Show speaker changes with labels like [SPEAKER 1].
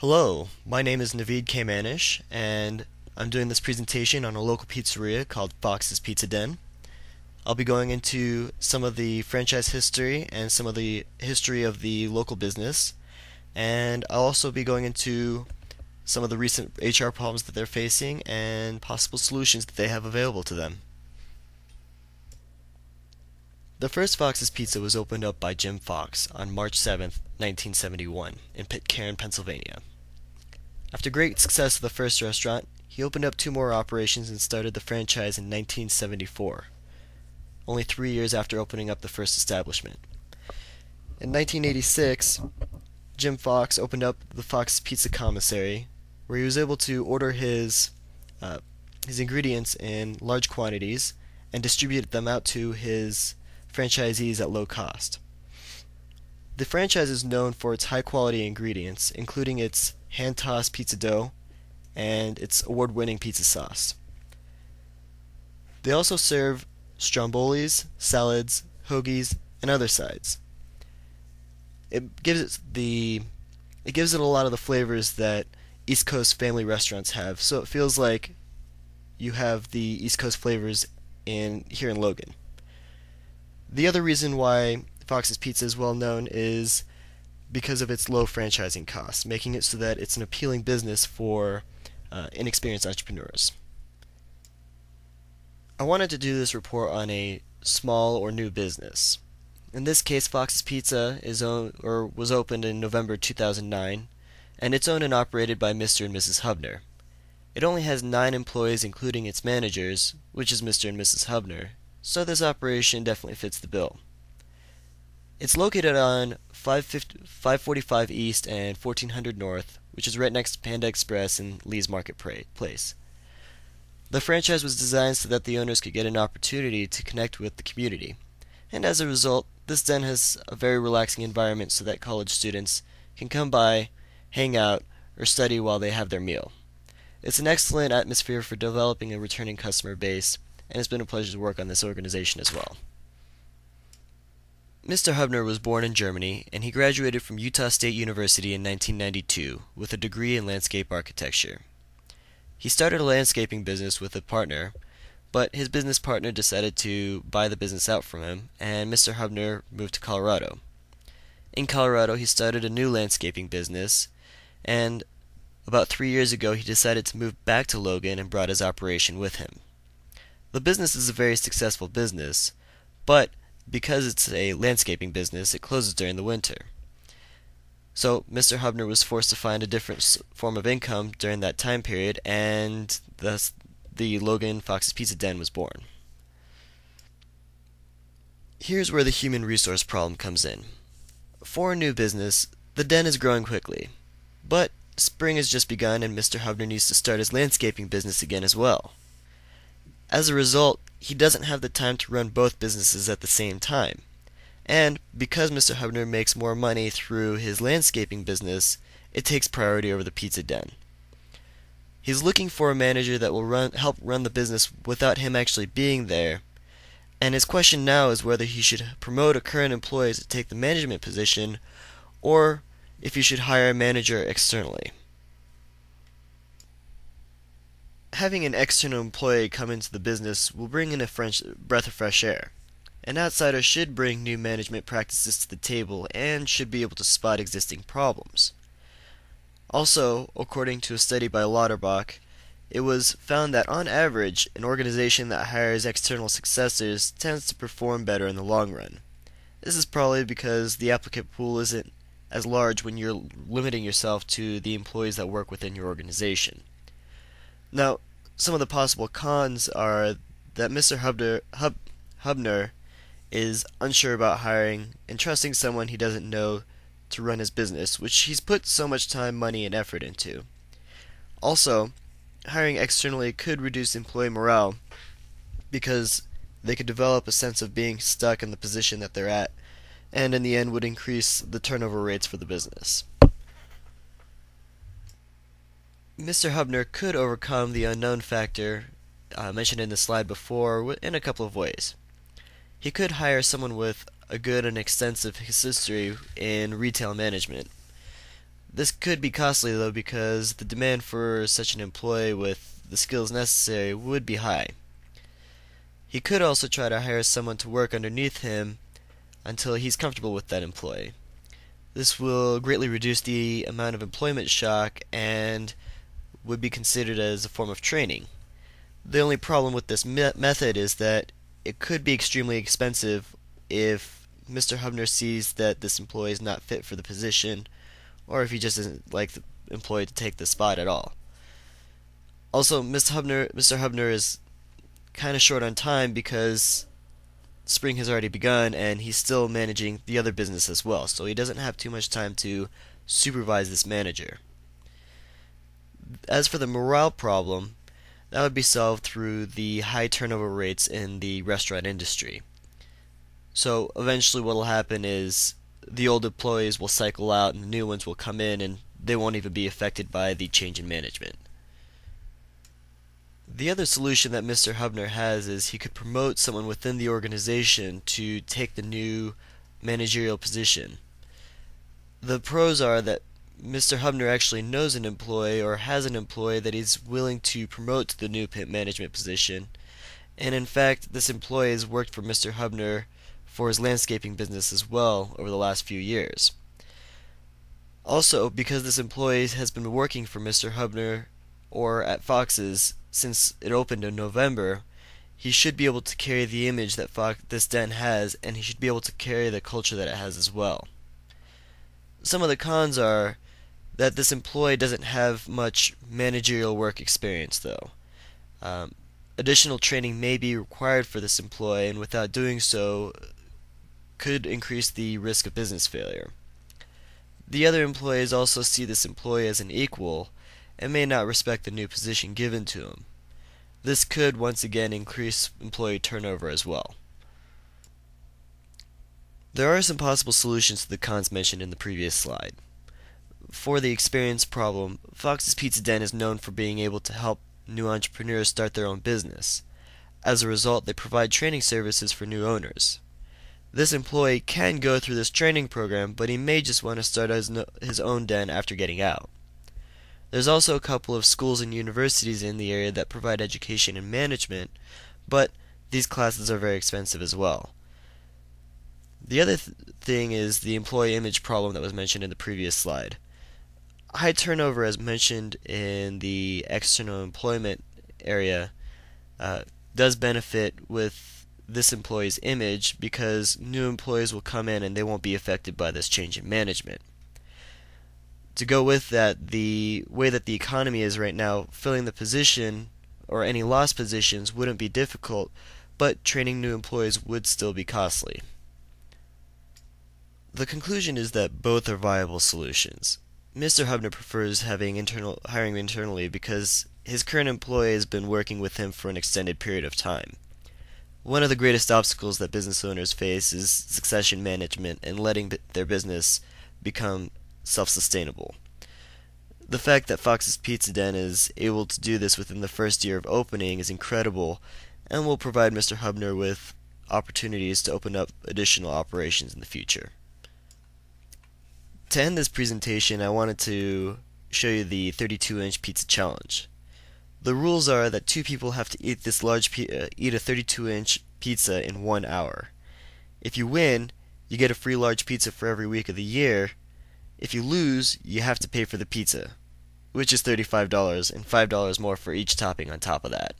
[SPEAKER 1] Hello, my name is Naveed Kaymanesh, and I'm doing this presentation on a local pizzeria called Fox's Pizza Den. I'll be going into some of the franchise history and some of the history of the local business, and I'll also be going into some of the recent HR problems that they're facing and possible solutions that they have available to them. The first Fox's Pizza was opened up by Jim Fox on March 7th, 1971, in Pitcairn, Pennsylvania. After great success of the first restaurant, he opened up two more operations and started the franchise in 1974, only 3 years after opening up the first establishment. In 1986, Jim Fox opened up the Fox Pizza Commissary, where he was able to order his ingredients in large quantities and distribute them out to his franchisees at low cost. The franchise is known for its high-quality ingredients, including its hand-tossed pizza dough and its award-winning pizza sauce. They also serve strombolis, salads, hoagies, and other sides. It gives it a lot of the flavors that East Coast family restaurants have, so it feels like you have the East Coast flavors here in Logan. The other reason why Fox's Pizza is well known is because of its low franchising costs, making it so that it's an appealing business for inexperienced entrepreneurs. I wanted to do this report on a small or new business. In this case, Fox's Pizza was opened in November 2009, and it's owned and operated by Mr. and Mrs. Hubner. It only has 9 employees, including its managers, which is Mr. and Mrs. Hubner, so this operation definitely fits the bill. It's located on 545 East and 1400 North, which is right next to Panda Express and Lee's Marketplace. The franchise was designed so that the owners could get an opportunity to connect with the community, and as a result, this den has a very relaxing environment so that college students can come by, hang out, or study while they have their meal. It's an excellent atmosphere for developing a returning customer base, and it's been a pleasure to work on this organization as well. Mr. Hubner was born in Germany, and he graduated from Utah State University in 1992 with a degree in landscape architecture. He started a landscaping business with a partner, but his business partner decided to buy the business out from him, and Mr. Hubner moved to Colorado. In Colorado, he started a new landscaping business, and about 3 years ago, he decided to move back to Logan and brought his operation with him. The business is a very successful business, but because it's a landscaping business, it closes during the winter. So Mr. Hubner was forced to find a different form of income during that time period, and thus the Logan Fox's Pizza Den was born. Here's where the human resource problem comes in. For a new business, the den is growing quickly, but spring has just begun and Mr. Hubner needs to start his landscaping business again as well. As a result, he doesn't have the time to run both businesses at the same time. And because Mr. Hubner makes more money through his landscaping business, it takes priority over the pizza den. He's looking for a manager that will help run the business without him actually being there. And his question now is whether he should promote a current employee to take the management position, or if he should hire a manager externally. Having an external employee come into the business will bring in a breath of fresh air. An outsider should bring new management practices to the table and should be able to spot existing problems. Also, according to a study by Lauterbach, it was found that on average, an organization that hires external successors tends to perform better in the long run. This is probably because the applicant pool isn't as large when you're limiting yourself to the employees that work within your organization. Now, some of the possible cons are that Mr. Hubner is unsure about hiring and trusting someone he doesn't know to run his business, which he's put so much time, money, and effort into. Also, hiring externally could reduce employee morale because they could develop a sense of being stuck in the position that they're at, and in the end would increase the turnover rates for the business. Mr. Hubner could overcome the unknown factor mentioned in the slide before in a couple of ways. He could hire someone with a good and extensive history in retail management. This could be costly though because the demand for such an employee with the skills necessary would be high. He could also try to hire someone to work underneath him until he's comfortable with that employee. This will greatly reduce the amount of employment shock and would be considered as a form of training. The only problem with this method is that it could be extremely expensive if Mr. Hubner sees that this employee is not fit for the position, or if he just doesn't like the employee to take the spot at all. Also, Mr. Hubner is kind of short on time because spring has already begun and he's still managing the other business as well, so he doesn't have too much time to supervise this manager. As for the morale problem, that would be solved through the high turnover rates in the restaurant industry. So eventually what will happen is the old employees will cycle out and the new ones will come in and they won't even be affected by the change in management. The other solution that Mr. Hubner has is he could promote someone within the organization to take the new managerial position. The pros are that Mr. Hubner actually knows an employee or has an employee that he's willing to promote to the new management position, and in fact this employee has worked for Mr. Hubner for his landscaping business as well over the last few years. Also, because this employee has been working for Mr. Hubner or at Fox's since it opened in November, he should be able to carry the image that this den has, and he should be able to carry the culture that it has as well. Some of the cons are that this employee doesn't have much managerial work experience though. Additional training may be required for this employee, and without doing so could increase the risk of business failure. The other employees also see this employee as an equal and may not respect the new position given to him. This could once again increase employee turnover as well. There are some possible solutions to the cons mentioned in the previous slide. For the experience problem, Fox's Pizza Den is known for being able to help new entrepreneurs start their own business. As a result, they provide training services for new owners. This employee can go through this training program, but he may just want to start his own den after getting out. There's also a couple of schools and universities in the area that provide education and management, but these classes are very expensive as well. The other thing is the employee image problem that was mentioned in the previous slide. High turnover, as mentioned in the external employment area, does benefit with this employee's image because new employees will come in and they won't be affected by this change in management. To go with that, the way that the economy is right now, filling the position or any lost positions wouldn't be difficult, but training new employees would still be costly. The conclusion is that both are viable solutions. Mr. Hubner prefers hiring internally because his current employee has been working with him for an extended period of time. One of the greatest obstacles that business owners face is succession management and letting their business become self-sustainable. The fact that Fox's Pizza Den is able to do this within the first year of opening is incredible and will provide Mr. Hubner with opportunities to open up additional operations in the future. To end this presentation, I wanted to show you the 32-inch pizza challenge. The rules are that two people have to eat a 32-inch pizza in 1 hour. If you win, you get a free large pizza for every week of the year. If you lose, you have to pay for the pizza, which is $35 and $5 more for each topping on top of that.